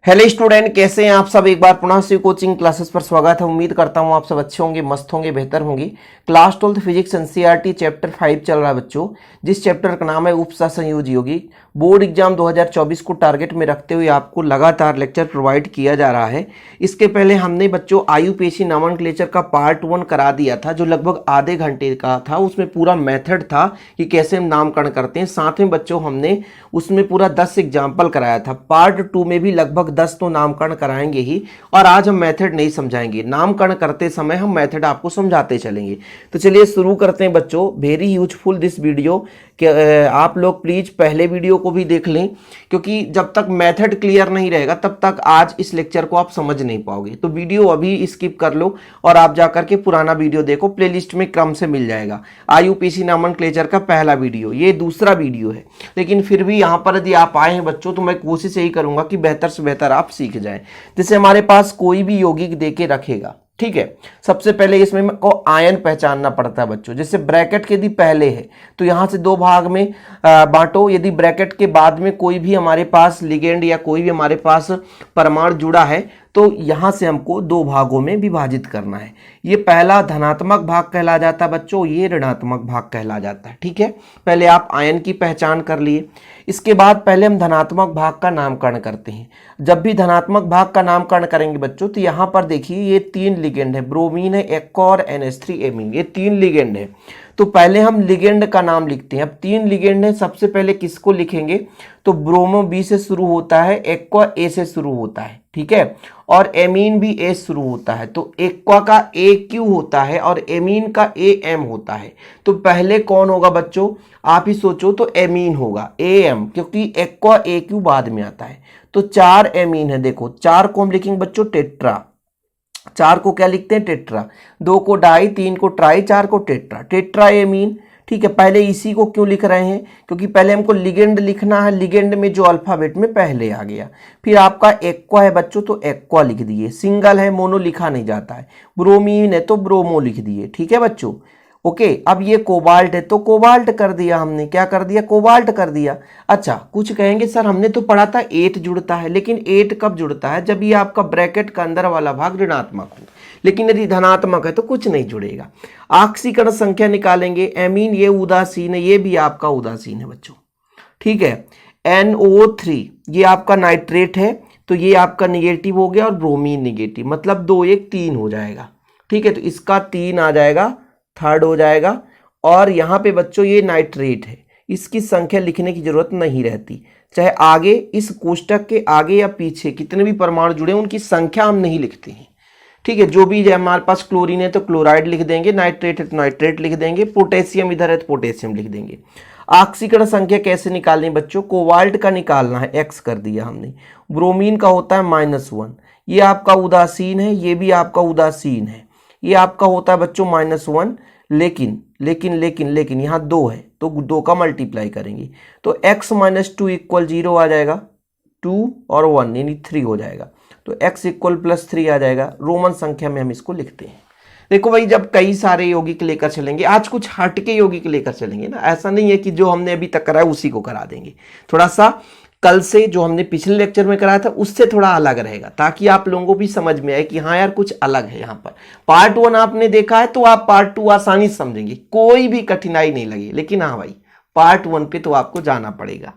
Hello student, कैसे हैं आप सब। एक बार पुनः से कोचिंग क्लासेस पर स्वागत है। उम्मीद करता हूं आप सब अच्छे होंगे, मस्त होंगे, बेहतर होंगे। क्लास 12 फिजिक्स एनसीईआरटी चैप्टर 5 चल रहा है बच्चों, जिस चैप्टर का नाम है उपसंयोजी यौगिक। बोर्ड एग्जाम 2024 को टारगेट में रखते हुए आपको लगातार लेक्चर प्रोवाइड किया जा रहा है। इसके पहले हमने बच्चों आयुपेशी नोमेनक्लेचर का पार्ट 1 करा दिया था, जो लगभग आधे घंटे का था। उसमें पूरा मेथड था कि कैसे हम नामकरण करते हैं। साथ में बच्चों हमने उसमें पूरा 10 एग्जाम्पल कराया था। पार्ट 2 में भी लगभग 10 तो नामकरण कराएंगे ही, और आज हम मेथड नहीं समझाएंगे। नामकरण करते समय हम मेथड आपको समझाते चलेंगे। तो चलिए शुरू करते हैं बच्चों। वेरी यूजफुल दिस वीडियो कि आप लोग प्लीज पहले वीडियो को भी देख लें, क्योंकि जब तक मेथड क्लियर नहीं रहेगा तब तक आज इस लेक्चर को आप समझ नहीं पाओगे। तो वीडियो अभी स्किप कर लो और आप जाकर के पुराना वीडियो देखो, प्लेलिस्ट में क्रम से मिल जाएगा। आयुपेशी नोमेनक्लेचर का पहला वीडियो, ये दूसरा वीडियो है। लेकिन फिर भी यहाँ पर यदि आप आए हैं बच्चों, तो मैं कोशिश यही करूंगा कि बेहतर से बेहतर आप सीख जाएं। जैसे हमारे पास कोई भी यौगिक देके रखेगा, ठीक है, सबसे पहले इसमें को आयन पहचानना पड़ता है बच्चों। जैसे ब्रैकेट के यदि पहले है तो यहां से दो भाग में बांटो। यदि ब्रैकेट के बाद में कोई भी हमारे पास लिगेंड या कोई भी हमारे पास परमाणु जुड़ा है तो यहां से हमको दो भागों में विभाजित करना है। ये पहला धनात्मक भाग कहला जाता है बच्चों, ये ऋणात्मक भाग कहला जाता है। ठीक है, पहले आप आयन की पहचान कर लिए। इसके बाद पहले हम धनात्मक भाग का नामकरण करते हैं। जब भी धनात्मक भाग का नामकरण करेंगे बच्चों, तो यहां पर देखिए ये 3 लिगेंड है, ब्रोमीन है, एक्वा और NH3 एमीन, ये 3 लिगेंड है। तो पहले हम लिगेंड का नाम लिखते हैं। अब 3 लिगेंड है, सबसे पहले किसको लिखेंगे, तो ब्रोमो B से शुरू होता है, एक्वा A से शुरू होता है, ठीक है, और एमीन भी A से शुरू होता है। तो एक्वा का AQ होता है और एमीन का AM होता है। तो पहले कौन होगा बच्चों, आप ही सोचो, तो एमीन होगा AM, क्योंकि एक्वा AQ बाद में आता है। तो 4 एमीन है। देखो 4 को हम लिखेंगे बच्चों टेट्रा। 4 को क्या लिखते हैं, टेट्रा। 2 को डाई, 3 को ट्राई, 4 को टेट्रा, टेट्रा एमीन। ठीक है, पहले इसी को क्यों लिख रहे हैं, क्योंकि पहले हमको लिगेंड लिखना है। लिगेंड में जो अल्फाबेट में पहले आ गया। फिर आपका एक्वा है बच्चों, तो एक्वा लिख दिए। सिंगल है, मोनो लिखा नहीं जाता है। ब्रोमीन है तो ब्रोमो लिख दिए। ठीक है बच्चों, ओके। अब ये कोबाल्ट है तो कोबाल्ट कर दिया हमने। क्या कर दिया, कोबाल्ट कर दिया। अच्छा, कुछ कहेंगे सर हमने तो पढ़ा था 8 जुड़ता है, लेकिन 8 कब जुड़ता है, जब ये आपका ब्रैकेट का अंदर वाला भाग ऋणात्मक हो। लेकिन यदि धनात्मक है तो कुछ नहीं जुड़ेगा। ऑक्सीकरण संख्या निकालेंगे। एमीन ये उदासीन है, ये भी आपका उदासीन है बच्चों, ठीक है। NO3 ये आपका नाइट्रेट है, तो ये आपका निगेटिव हो गया, और ब्रोमीन निगेटिव, मतलब 2 1 3 हो जाएगा। ठीक है, तो इसका 3 आ जाएगा, थर्ड हो जाएगा। और यहाँ पे बच्चों ये नाइट्रेट है, इसकी संख्या लिखने की जरूरत नहीं रहती। चाहे आगे इस कोष्टक के आगे या पीछे कितने भी परमाणु जुड़े उनकी संख्या हम नहीं लिखते हैं। ठीक है, जो भी हमारे पास क्लोरीन है तो क्लोराइड लिख देंगे, नाइट्रेट है तो नाइट्रेट लिख देंगे, पोटेशियम इधर है तो पोटेशियम लिख देंगे। ऑक्सीकरण संख्या कैसे निकालनी है बच्चों, कोबाल्ट का निकालना है, X कर दिया हमने। ब्रोमीन का होता है -1, ये आपका उदासीन है, ये भी आपका उदासीन है, ये आपका होता है बच्चों -1। लेकिन यहाँ 2 है तो 2 का मल्टीप्लाई करेंगे तो x - 2 = 0 आ जाएगा। 2 और 1 यानी 3 हो जाएगा। तो x = +3 आ जाएगा। रोमन संख्या में हम इसको लिखते हैं। देखो भाई, जब कई सारे यौगिक लेकर चलेंगे, आज कुछ हटके यौगिक लेकर चलेंगे ना, ऐसा नहीं है कि जो हमने अभी तक कराया उसी को करा देंगे। थोड़ा सा कल से जो हमने पिछले लेक्चर में कराया था उससे थोड़ा अलग रहेगा, ताकि आप लोगों को भी समझ में आए कि हाँ यार कुछ अलग है। यहाँ पर पार्ट 1 आपने देखा है तो आप पार्ट 2 आसानी से समझेंगे, कोई भी कठिनाई नहीं लगी। लेकिन हाँ भाई, पार्ट 1 पे तो आपको जाना पड़ेगा।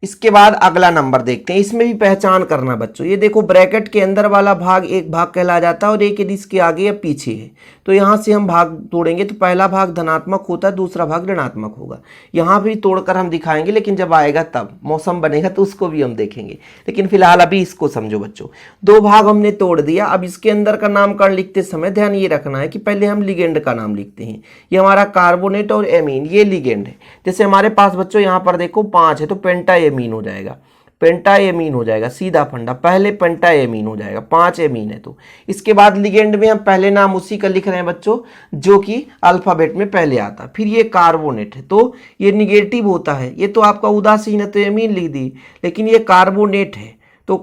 इसके बाद अगला नंबर देखते हैं। इसमें भी पहचान करना बच्चों। ये देखो ब्रैकेट के अंदर वाला भाग एक भाग कहला जाता है, और एक यदि इसके आगे या पीछे है तो यहाँ से हम भाग तोड़ेंगे तो पहला भाग धनात्मक होता है, दूसरा भाग ऋणात्मक होगा। यहाँ भी तोड़कर हम दिखाएंगे, लेकिन जब आएगा तब मौसम बनेगा तो उसको भी हम देखेंगे। लेकिन फिलहाल अभी इसको समझो बच्चों। 2 भाग हमने तोड़ दिया। अब इसके अंदर का नामकरण लिखते समय ध्यान ये रखना है कि पहले हम लिगेंड का नाम लिखते हैं। ये हमारा कार्बोनेट और एमीन, ये लिगेंड है। जैसे हमारे पास बच्चों यहाँ पर देखो 5 है तो पेंटा एमीन हो जाएगा, पेंटा एमीन हो जाएगा, सीधा फंडा। पहले पेंटा एमीन हो जाएगा, 5 एमीन है। तो इसके बाद लिगेंड में हम पहले नाम उसी का लिख रहे हैं बच्चों जो कि अल्फाबेट में पहले आता। फिर ये कार्बोनेट है तो ये निगेटिव होता है, ये तो आपका उदासीन है तो एमीन लिख दी। लेकिन ये कार्बोनेट है तो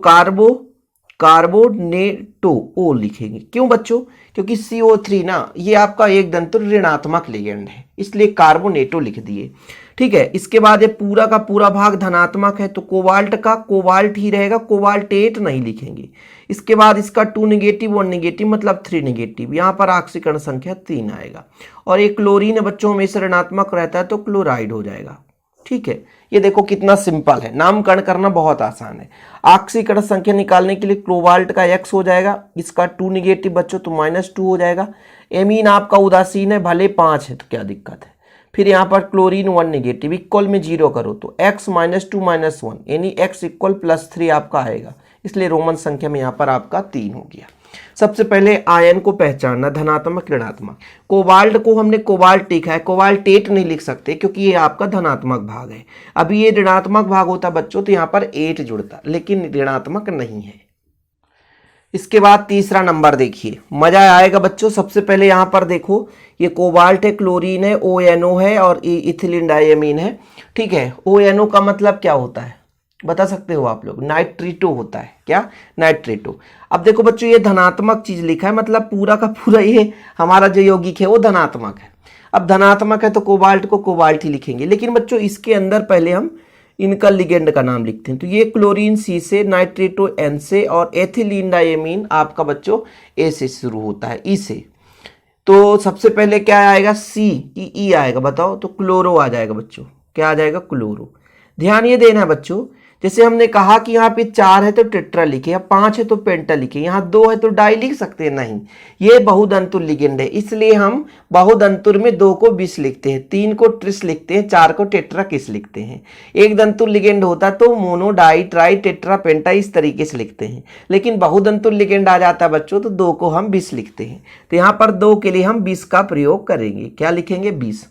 कार्बोनेटो ओ लिखेंगे। क्यों बच्चों, क्योंकि CO3 ना ये आपका एक दंत ऋणात्मक लिगेंड है, इसलिए कार्बोनेटो लिख दिए। ठीक है। इसके बाद ये पूरा का पूरा भाग धनात्मक है तो कोबाल्ट का कोबाल्ट ही रहेगा, कोबाल्टेट नहीं लिखेंगे। इसके बाद इसका 2 नेगेटिव 1 नेगेटिव मतलब 3 नेगेटिव, यहाँ पर ऑक्सीकरण संख्या 3 आएगा। और एक क्लोरीन है बच्चों हमेशा ऋणात्मक रहता है तो क्लोराइड हो जाएगा। ठीक है, ये देखो कितना सिंपल है, नामकरण करना बहुत आसान है। ऑक्सीकरण संख्या निकालने के लिए कोबाल्ट का X हो जाएगा, इसका 2 नेगेटिव बच्चों तो -2 हो जाएगा। एमीन आपका उदासीन है, भले 5 है तो क्या दिक्कत है। फिर यहाँ पर क्लोरीन 1 नेगेटिव, इक्वल में 0 करो तो x -2 -1 यानी x इक्वल +3 आपका आएगा, इसलिए रोमन संख्या में यहाँ पर आपका 3 हो गया। सबसे पहले आयन को पहचानना, धनात्मक ऋणात्मक। कोबाल्ट को हमने कोबाल्ट लिखा है, कोबाल्टेट नहीं लिख सकते क्योंकि ये आपका धनात्मक भाग है। अभी ये ऋणात्मक भाग होता बच्चों तो यहाँ पर 8 जुड़ता, लेकिन ऋणात्मक नहीं है। इसके बाद तीसरा नंबर देखिए, मजा आएगा बच्चों। सबसे पहले यहाँ पर देखो ये कोबाल्ट है, क्लोरीन है, ONO है और इथिलीन डायमीन है। ठीक है, ONO का मतलब क्या होता है बता सकते हो आप लोग? नाइट्रेटो होता है। क्या? नाइट्रेटो। अब देखो बच्चों ये धनात्मक चीज लिखा है, मतलब पूरा का पूरा ये हमारा जो यौगिक है वो धनात्मक है। अब धनात्मक है तो कोबाल्ट को कोबाल्ट ही लिखेंगे, लेकिन बच्चों इसके अंदर पहले हम इनका लिगेंड का नाम लिखते हैं। तो ये क्लोरीन C से, नाइट्रेटो N से और एथिलीन डायमीन आपका बच्चों A से शुरू होता है, E से। तो सबसे पहले क्या आएगा? E आएगा, बताओ। तो क्लोरो आ जाएगा बच्चों। क्या आ जाएगा? क्लोरो। ध्यान ये देना है बच्चों, जैसे हमने कहा कि यहाँ पे 4 है तो टेट्रा लिखे, या 5 है तो पेंटा लिखे, यहाँ 2 है तो डाई लिख सकते हैं? नहीं, ये बहुदंतुर लिगेंड है, इसलिए हम बहुदंतुर में 2 को बिस लिखते हैं, 3 को ट्रिस लिखते हैं, 4 को टेट्रा किस लिखते हैं। एक दंतुर लिगेंड होता तो मोनो, डाई, ट्राई, टेट्रा, पेंटा इस तरीके से लिखते हैं, लेकिन बहुदंतुर लिगेंड आ जाता है बच्चों तो 2 को हम 20 लिखते हैं। तो यहाँ पर 2 के लिए हम 20 का प्रयोग करेंगे। क्या लिखेंगे? 20।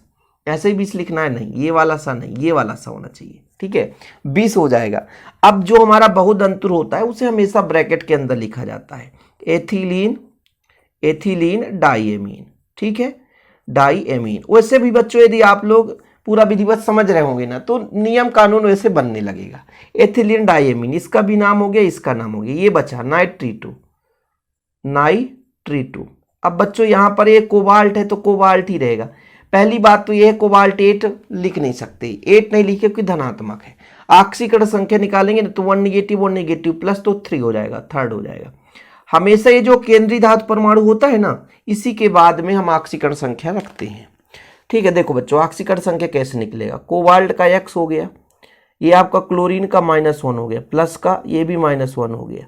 ऐसे ही 20 लिखना है, नहीं ये वाला सा नहीं, ये वाला सा होना चाहिए। ठीक है, 20 हो जाएगा। अब जो हमारा बहुदंतुर होता है उसे हमेशा ब्रैकेट के अंदर लिखा जाता है, एथिलीन डाइएमीन। ठीक है, डाइएमीन। वैसे भी बच्चों यदि आप लोग पूरा विधिवत समझ रहे होंगे ना तो नियम कानून वैसे बनने लगेगा। एथिलीन डाइएमीन, इसका भी नाम हो गया, इसका नाम हो गया, ये बचा नाइट्रीटो। अब बच्चों यहाँ पर ये कोबाल्ट है तो कोबाल्ट ही रहेगा। पहली बात तो यह है कोबाल्टेट लिख नहीं सकते, 8 नहीं लिखे क्योंकि धनात्मक है। ऑक्सीकरण संख्या निकालेंगे तो 1 नेगेटिव प्लस तो 3 हो जाएगा, 3rd हो जाएगा। हमेशा ये जो केंद्रीय धातु परमाणु होता है ना, इसी के बाद में हम ऑक्सीकरण संख्या रखते हैं। ठीक है, देखो बच्चों ऑक्सीकरण संख्या कैसे निकलेगा? कोबाल्ट का X हो गया, ये आपका क्लोरीन का -1 हो गया, प्लस का ये भी -1 हो गया।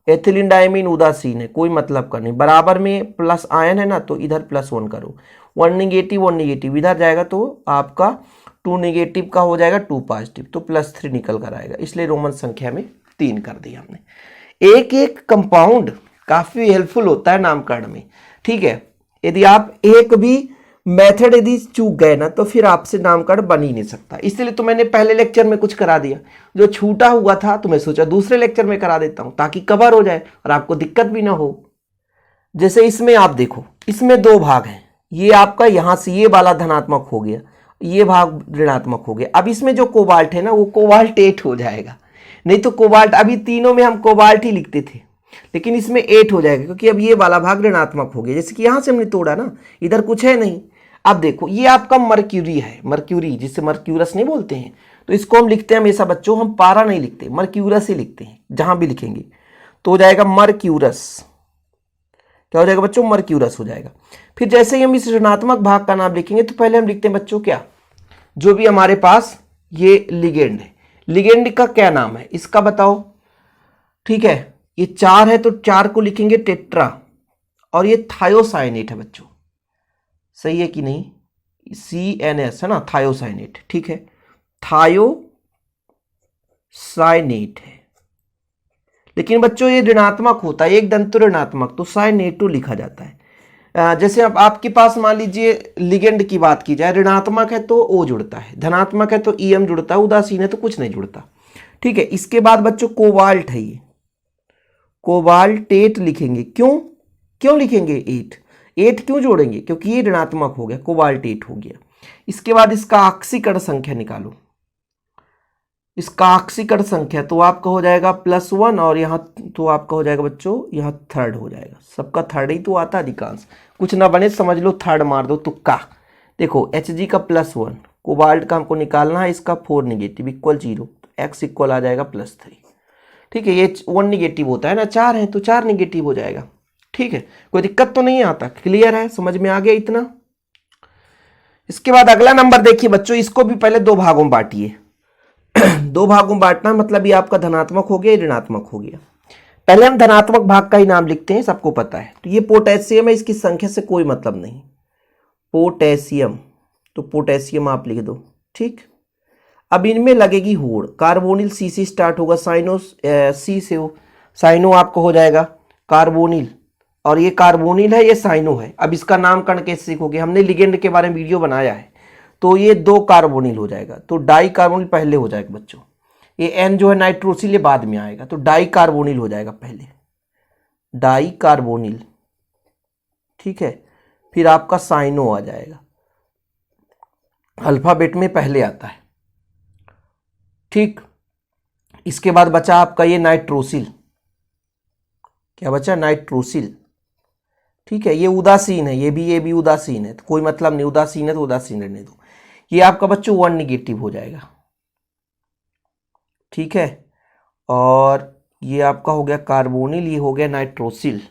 एथिलीन डायमीन उदासीन है, कोई मतलब का नहीं, बराबर में प्लस आयन है ना तो इधर +1 करो। 1 नेगेटिव इधर जाएगा तो आपका 2 नेगेटिव का हो जाएगा 2 पॉजिटिव, तो +3 निकल कर आएगा, इसलिए रोमन संख्या में 3 कर दिया हमने। एक एक कंपाउंड काफी हेल्पफुल होता है नामकरण में। ठीक है, यदि आप एक भी मेथड यदि चूक गए ना तो फिर आपसे नामकरण बन ही नहीं सकता। इसलिए तो मैंने पहले लेक्चर में कुछ करा दिया, जो छूटा हुआ था तो मैं सोचा दूसरे लेक्चर में करा देता हूं ताकि कवर हो जाए और आपको दिक्कत भी ना हो। जैसे इसमें आप देखो, इसमें 2 भाग हैं, ये आपका यहां से ये वाला धनात्मक हो गया, ये भाग ऋणात्मक हो गया। अब इसमें जो कोबाल्ट है ना वो कोबाल्टेट हो जाएगा, नहीं तो कोबाल्ट, अभी तीनों में हम कोबाल्ट ही लिखते थे, लेकिन इसमें 8 हो जाएगा क्योंकि अब ये वाला भाग ऋणात्मक हो गया। जैसे कि यहां से हमने तोड़ा ना, इधर कुछ है नहीं। अब देखो ये आपका मर्क्यूरी है, मर्क्यूरी जिसे मर्क्यूरस नहीं बोलते हैं, तो इसको हम लिखते हैं हमेशा बच्चों, हम पारा नहीं लिखते, मर्क्यूरस ही लिखते हैं। जहां भी लिखेंगे तो हो जाएगा मर्क्यूरस। क्या हो जाएगा बच्चों? मर्क्यूरस हो जाएगा। फिर जैसे ही हम इस ऋणात्मक भाग का नाम लिखेंगे तो पहले हम लिखते हैं बच्चों क्या, जो भी हमारे पास ये लिगेंड है, लिगेंड का क्या नाम है इसका बताओ। ठीक है, ये 4 है तो 4 को लिखेंगे टेट्रा, और ये थायोसाइनेट है बच्चों, सही है कि नहीं? CNS है ना, थायोसाइनेट। ठीक है, थायोसाइनेट है, लेकिन बच्चों ये ऋणात्मक होता है, एक दंतुर ऋणात्मक, तो साइनेटो लिखा जाता है। जैसे अब आपके पास मान लीजिए लिगेंड की बात की जाए, ऋणात्मक है तो O जुड़ता है, धनात्मक है तो EM जुड़ता है, उदासीन है तो कुछ नहीं जुड़ता। ठीक है, इसके बाद बच्चों कोबाल्ट है, ये कोबाल्टेट लिखेंगे। क्यों लिखेंगे 8 क्यों जोड़ेंगे? क्योंकि ये ऋणात्मक हो गया, कोबाल्टेट हो गया। इसके बाद इसका ऑक्सीकरण संख्या निकालो, इसका ऑक्सीकरण संख्या तो आपका हो जाएगा +1, और यहाँ तो आपका हो जाएगा बच्चों यहाँ 3rd हो जाएगा। सबका 3rd ही तो आता है अधिकांश, कुछ ना बने समझ लो 3rd मार दो तुक्का। देखो Hg का +1, कोबाल्ट का हमको निकालना है, इसका 4 निगेटिव इक्वल 0, तो x इक्वल आ जाएगा +3। ठीक है, ये 1 निगेटिव होता है ना, 4 है तो 4 निगेटिव हो जाएगा। ठीक है, कोई दिक्कत तो नहीं आता, क्लियर है, समझ में आ गया इतना। इसके बाद अगला नंबर देखिए बच्चों, इसको भी पहले 2 भागों में बांटिए। 2 भागों में बांटना मतलब ये आपका धनात्मक हो गया, ऋणात्मक हो गया। पहले हम धनात्मक भाग का ही नाम लिखते हैं, सबको पता है। तो ये पोटेशियम है, इसकी संख्या से कोई मतलब नहीं, पोटेशियम, तो पोटेशियम आप लिख दो। ठीक, अब इनमें लगेगी होड़, कार्बोनिल सी से स्टार्ट होगा, साइनो सी से हो, साइनो आपको हो जाएगा कार्बोनिल, और ये कार्बोनिल है, ये साइनो है। अब इसका नामकरण कैसे सीखोगे, हमने लिगेंड के बारे में वीडियो बनाया है। तो ये 2 कार्बोनिल हो जाएगा, तो डाई कार्बोनिल पहले हो जाएगा बच्चों। ये एन जो है नाइट्रोसिल, ये बाद में आएगा, तो डाई कार्बोनिल हो जाएगा पहले, डाई कार्बोनिल। ठीक है, फिर आपका साइनो आ जाएगा, अल्फाबेट में पहले आता है। ठीक, इसके बाद बचा आपका ये नाइट्रोसिल, क्या बचा, नाइट्रोसिल। ठीक है, ये उदासीन है, ये भी उदासीन है, तो कोई मतलब नहीं, उदासीन है तो उदासीन रहने दो। ये आपका बच्चों 1 निगेटिव हो जाएगा। ठीक है, और ये आपका हो गया कार्बोनिल, ये हो गया नाइट्रोसिल।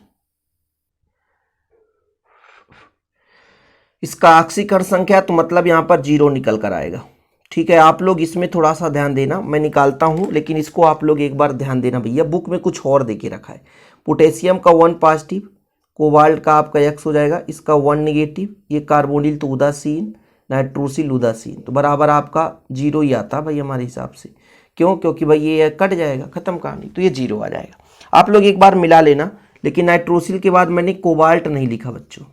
इसका ऑक्सीकरण संख्या तो मतलब यहाँ पर 0 निकल कर आएगा। ठीक है, आप लोग इसमें थोड़ा सा ध्यान देना, मैं निकालता हूँ, लेकिन इसको आप लोग एक बार ध्यान देना भैया, बुक में कुछ और देके रखा है। पोटेशियम का 1 पॉजिटिव, कोबाल्ट का आपका X हो जाएगा, इसका 1 निगेटिव, ये कार्बोनिल तो उदासीन, नाइट्रोसिल उदासीन, तो बराबर आपका 0 ही आता भाई हमारे हिसाब से। क्यों, क्योंकि भाई ये कट जाएगा, खत्म कहानी, तो ये 0 आ जाएगा। आप लोग एक बार मिला लेना, लेकिन नाइट्रोसिल के बाद मैंने कोबाल्ट नहीं लिखा बच्चों,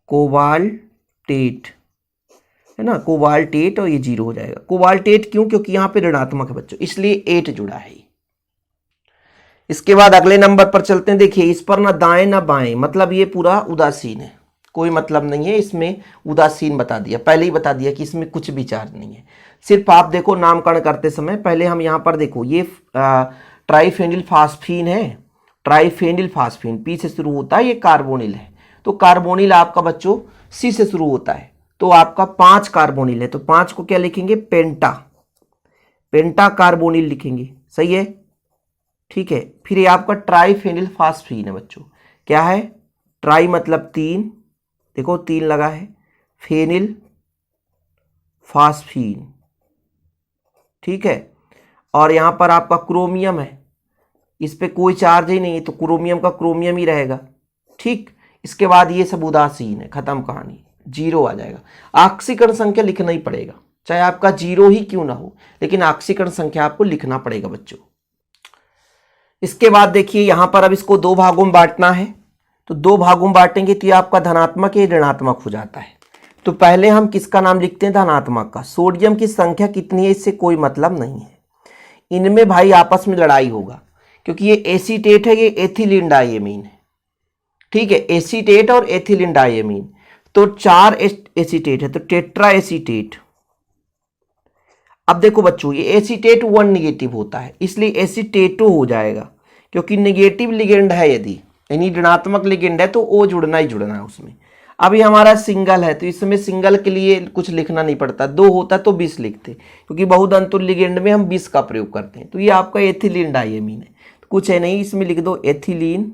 कोबाल्टेट है ना, कोबाल्टेट, और ये 0 हो जाएगा। कोबाल्टेट क्यों, क्योंकि यहाँ पे ऋणात्मक है बच्चों, इसलिए 8 जुड़ा है। इसके बाद अगले नंबर पर चलते हैं। देखिए इस पर ना दाएं ना बाएं, मतलब ये पूरा उदासीन है, कोई मतलब नहीं है, इसमें उदासीन बता दिया, पहले ही बता दिया कि इसमें कुछ भी चार्ज नहीं है। सिर्फ आप देखो नामकरण करते समय, पहले हम यहाँ पर देखो, ये ट्राइफेनिल फास्फीन है, ट्राइफेनिल फास्फीन पी से शुरू होता है, ये कार्बोनिल है, तो कार्बोनिल आपका बच्चों सी से शुरू होता है, तो आपका 5 कार्बोनिल है, तो 5 को क्या लिखेंगे, पेंटा, पेंटा कार्बोनिल लिखेंगे, सही है। ठीक है, फिर ये आपका ट्राइफेनिल फास्फीन है बच्चों, क्या है, ट्राई मतलब 3, देखो 3 लगा है, फेनिल फास्फीन। ठीक है, और यहाँ पर आपका क्रोमियम है, इस पे कोई चार्ज ही नहीं है, तो क्रोमियम का क्रोमियम ही रहेगा। ठीक, इसके बाद ये सब उदासीन है, खत्म कहानी, 0 आ जाएगा। ऑक्सीकरण संख्या लिखना ही पड़ेगा, चाहे आपका 0 ही क्यों ना हो, लेकिन ऑक्सीकरण संख्या आपको लिखना पड़ेगा बच्चों। इसके बाद देखिए यहाँ पर अब इसको 2 भागों में बांटना है, तो 2 भागों में बांटेंगे तो ये आपका धनात्मक या ऋणात्मक हो जाता है। तो पहले हम किसका नाम लिखते हैं, धनात्मक का। सोडियम की संख्या कितनी है इससे कोई मतलब नहीं है, इनमें भाई आपस में लड़ाई होगा, क्योंकि ये एसीटेट है, ये एथिलीन डाइएमीन है। ठीक है, एसीटेट और एथिलीन डाइएमीन, तो 4 एसीटेट है, तो टेट्रा एसीटेट। अब देखो बच्चों ये एसीटेट 1 निगेटिव होता है, इसलिए एसीटेटो हो जाएगा, क्योंकि निगेटिव लिगेंड है, यदि यानी ऋणात्मक लिगेंड है तो ओ जुड़ना ही जुड़ना है उसमें। अभी हमारा सिंगल है, तो इसमें सिंगल के लिए कुछ लिखना नहीं पड़ता, 2 होता तो 20 लिखते, क्योंकि बहुधंतुल लिगेंड में हम 20 का प्रयोग करते हैं। तो ये आपका एथिलीन डाइएमीन है, तो कुछ है नहीं, इसमें लिख दो एथिलीन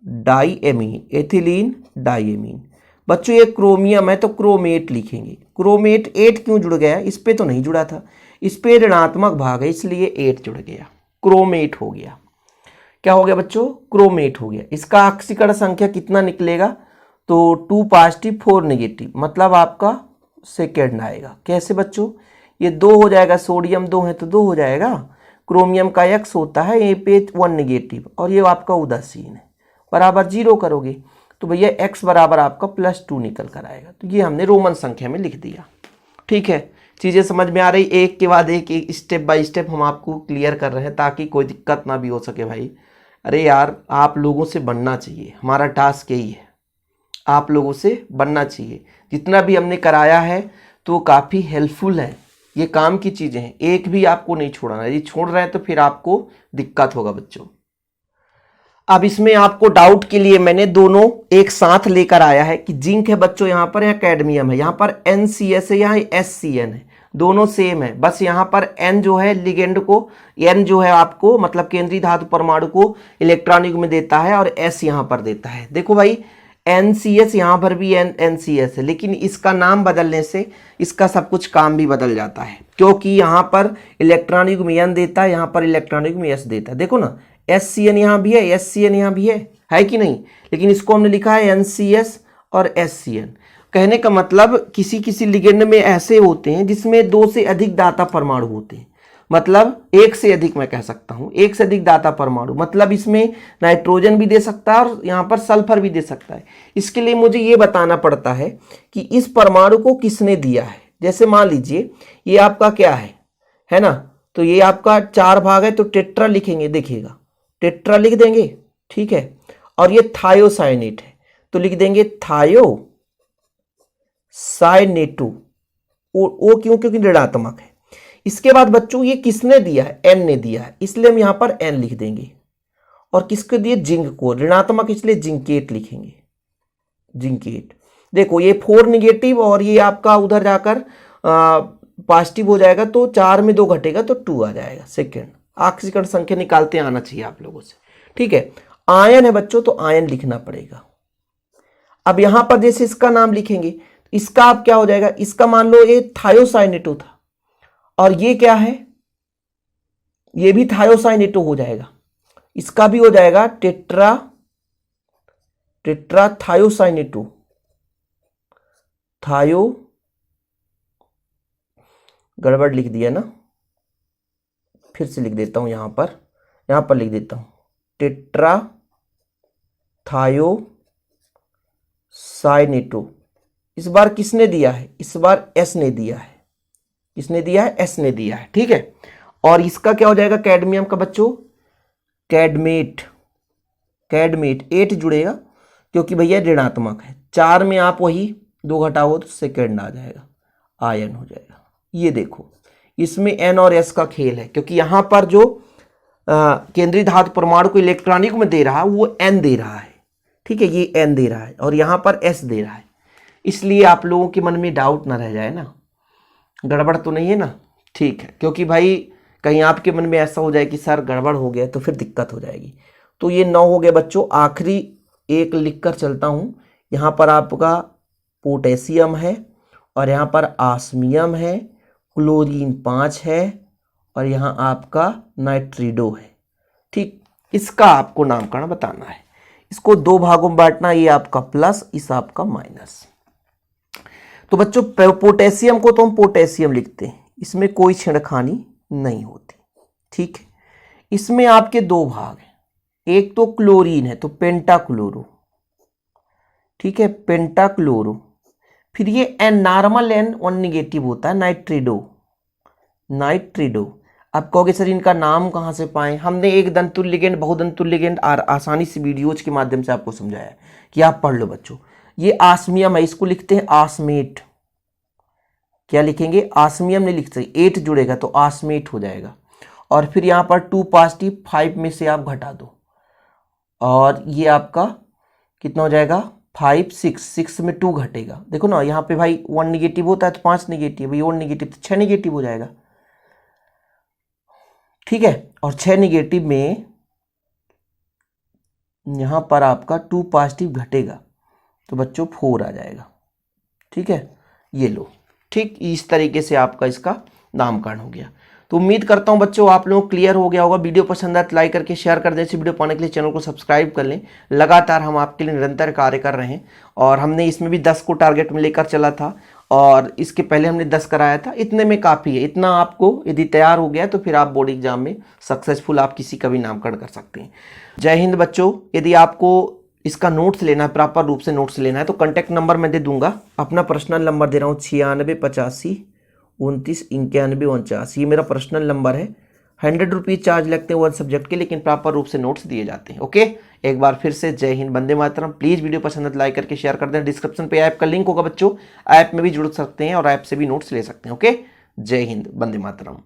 डाइएमीन, एथिलीन डाइएमीन। बच्चों ये क्रोमियम है, तो क्रोमेट लिखेंगे। क्रोमेट 8 क्यों जुड़ गया, इस पे तो नहीं जुड़ा था, इस पे ऋणात्मक भाग है, इसलिए 8 जुड़ गया, क्रोमेट हो गया। क्या हो गया बच्चों, क्रोमेट हो गया। इसका ऑक्सीकरण संख्या कितना निकलेगा, तो 2 पॉजिटिव 4 निगेटिव, मतलब आपका सेकेंड आएगा। कैसे बच्चों, ये 2 हो जाएगा, सोडियम 2 है तो 2 हो जाएगा, क्रोमियम का X होता है, ये पे 1 निगेटिव, और ये आपका उदासीन है, बराबर 0 करोगे तो भैया X बराबर आपका +2 निकल कर आएगा। तो ये हमने रोमन संख्या में लिख दिया। ठीक है, चीज़ें समझ में आ रही, एक के बाद एक स्टेप बाय स्टेप हम आपको क्लियर कर रहे हैं, ताकि कोई दिक्कत ना भी हो सके भाई। अरे यार आप लोगों से बनना चाहिए, हमारा टास्क यही है, आप लोगों से बनना चाहिए। जितना भी हमने कराया है तो काफ़ी हेल्पफुल है, ये काम की चीज़ें हैं, एक भी आपको नहीं छोड़ना, यदि छोड़ रहे हैं तो फिर आपको दिक्कत होगा बच्चों। अब इसमें आपको डाउट के लिए मैंने दोनों एक साथ लेकर आया है कि जिंक है बच्चों यहाँ पर, या कैडमियम है, यहाँ पर NCS है, यहाँ SCN है, दोनों सेम है। बस यहाँ पर N जो है लिगेंड को, N जो है आपको मतलब केंद्रीय धातु परमाणु को इलेक्ट्रॉन युग्म में देता है, और S यहाँ पर देता है। देखो भाई NCS यहाँ पर भी NCS है, लेकिन इसका नाम बदलने से इसका सब कुछ काम भी बदल जाता है, क्योंकि यहाँ पर इलेक्ट्रॉन युग्म N देता है, यहाँ पर इलेक्ट्रॉन युग्म S देता है। देखो ना SCN यहाँ भी है, SCN यहाँ भी है कि नहीं, लेकिन इसको हमने लिखा है NCS और SCN। कहने का मतलब किसी किसी लिगेंड में ऐसे होते हैं जिसमें 2 से अधिक दाता परमाणु होते हैं, मतलब एक से अधिक, मैं कह सकता हूं एक से अधिक दाता परमाणु, मतलब इसमें नाइट्रोजन भी दे सकता है और यहां पर सल्फर भी दे सकता है। इसके लिए मुझे ये बताना पड़ता है कि इस परमाणु को किसने दिया है। जैसे मान लीजिए ये आपका क्या है ना, तो ये आपका 4 भाग है, तो टेट्रा लिखेंगे, देखिएगा टेट्रा लिख देंगे, ठीक है। और ये थायोसाइनेट है, तो लिख देंगे थायोसाइनेटो, ओ क्यों, क्योंकि ऋणात्मक है। इसके बाद बच्चों ये किसने दिया है, N ने दिया है, इसलिए हम यहां पर N लिख देंगे। और किसको दिए, जिंक को, ऋणात्मक इसलिए जिंकेट लिखेंगे, जिंकेट। देखो ये 4 निगेटिव और ये आपका उधर जाकर पॉजिटिव हो जाएगा, तो 4 में 2 घटेगा तो 2 आ जाएगा। सेकेंड ऑक्सीकरण संख्या निकालते आना चाहिए आप लोगों से, ठीक है। आयन है बच्चों, तो आयन लिखना पड़ेगा। अब यहां पर जैसे इसका नाम लिखेंगे, इसका आप क्या हो जाएगा, इसका मान लो ये थायोसाइनेटो था, और ये क्या है, ये भी थायोसाइनेटो हो जाएगा, इसका भी हो जाएगा टेट्रा थायोसाइनेटो, थायो, गड़बड़ लिख दिया ना, फिर से लिख देता हूं, यहां पर लिख देता हूं टेट्रा थायोसाइनेटो। इस बार किसने दिया है, इस बार S ने दिया है, किसने दिया है, S ने दिया है, ठीक है। और इसका क्या हो जाएगा, कैडमियम का बच्चों कैडमेट, 8 जुड़ेगा, क्योंकि भैया ऋणात्मक है। 4 में आप वही 2 घटाओ तो सेकेंड आ जाएगा, आयन हो जाएगा। ये देखो इसमें N और S का खेल है, क्योंकि यहां पर जो केंद्रीय धातु परमाणु को इलेक्ट्रॉनिक में दे रहा है वो N दे रहा है, ठीक है, ये N दे रहा है, और यहां पर S दे रहा है। इसलिए आप लोगों के मन में डाउट ना रह जाए ना, गड़बड़ तो नहीं है ना, ठीक है, क्योंकि भाई कहीं आपके मन में ऐसा हो जाए कि सर गड़बड़ हो गया, तो फिर दिक्कत हो जाएगी। तो ये 9 हो गए बच्चों। आखिरी एक लिखकर चलता हूं, यहां पर आपका पोटेशियम है, और यहां पर ऑस्मियम है, क्लोरीन 5 है, और यहां आपका नाइट्रिडो है, ठीक। इसका आपको नामकरण बताना है, इसको 2 भागों में बांटना, ये आपका प्लस, इस आपका माइनस। तो बच्चों पोटेशियम को तो हम पोटेशियम लिखते हैं, इसमें कोई छेड़खानी नहीं होती, ठीक है। इसमें आपके 2 भाग हैं, एक तो क्लोरीन है तो पेंटाक्लोरो, ठीक है, पेंटाक्लोरो। फिर ये N नॉर्मल N 1 निगेटिव होता है, नाइट्रिडो। अब कहोगे सर इनका नाम कहां से पाएं, हमने एक दंतुल्य लिगेंड, बहुदंतुल्य लिगेंड आसानी से वीडियोज के माध्यम से आपको समझाया कि आप पढ़ लो बच्चों। ये ऑस्मियम है, इसको लिखते हैं ऑस्मेट, क्या लिखेंगे, ऑस्मियम नहीं लिख सकते, 8 जुड़ेगा तो ऑस्मेट हो जाएगा। और फिर यहां पर 2 पॉजिटिव, 5 में से आप घटा दो, और ये आपका कितना हो जाएगा, 5, 6 में 2 घटेगा। देखो ना यहाँ पे भाई 1 निगेटिव होता है तो 5 निगेटिव, भाई 1 निगेटिव तो 6 निगेटिव हो जाएगा, ठीक है। और 6 निगेटिव में यहां पर आपका 2 पॉजिटिव घटेगा, तो बच्चों 4 आ जाएगा, ठीक है। ये लो, ठीक, इस तरीके से आपका इसका नामकरण हो गया। तो उम्मीद करता हूं बच्चों आप लोगों को क्लियर हो गया होगा। वीडियो पसंद आए तो लाइक करके शेयर कर दें। ऐसी वीडियो पाने के लिए चैनल को सब्सक्राइब कर लें। लगातार हम आपके लिए निरंतर कार्य कर रहे हैं, और हमने इसमें भी 10 को टारगेट में लेकर चला था, और इसके पहले हमने 10 कराया था। इतने में काफ़ी है, इतना आपको यदि तैयार हो गया तो फिर आप बोर्ड एग्जाम में सक्सेसफुल आप किसी का भी नामकरण कर सकते हैं। जय हिंद बच्चों। यदि आपको इसका नोट्स लेना है, प्रॉपर रूप से नोट्स लेना है, तो कॉन्टैक्ट नंबर मैं दे दूंगा, अपना पर्सनल नंबर दे रहा हूँ 9685299149। ये मेरा पर्सनल नंबर है। 100 रुपीज़ चार्ज लगते हैं 1 सब्जेक्ट के, लेकिन प्रॉपर रूप से नोट्स दिए जाते हैं। ओके, एक बार फिर से जय हिंद, वंदे मातरम। प्लीज़ वीडियो पसंद है तो लाइक करके शेयर कर दें। डिस्क्रिप्शन पे ऐप का लिंक होगा बच्चों, ऐप में भी जुड़ सकते हैं और ऐप से भी नोट्स ले सकते हैं। ओके, जय हिंद, वंदे मातरम।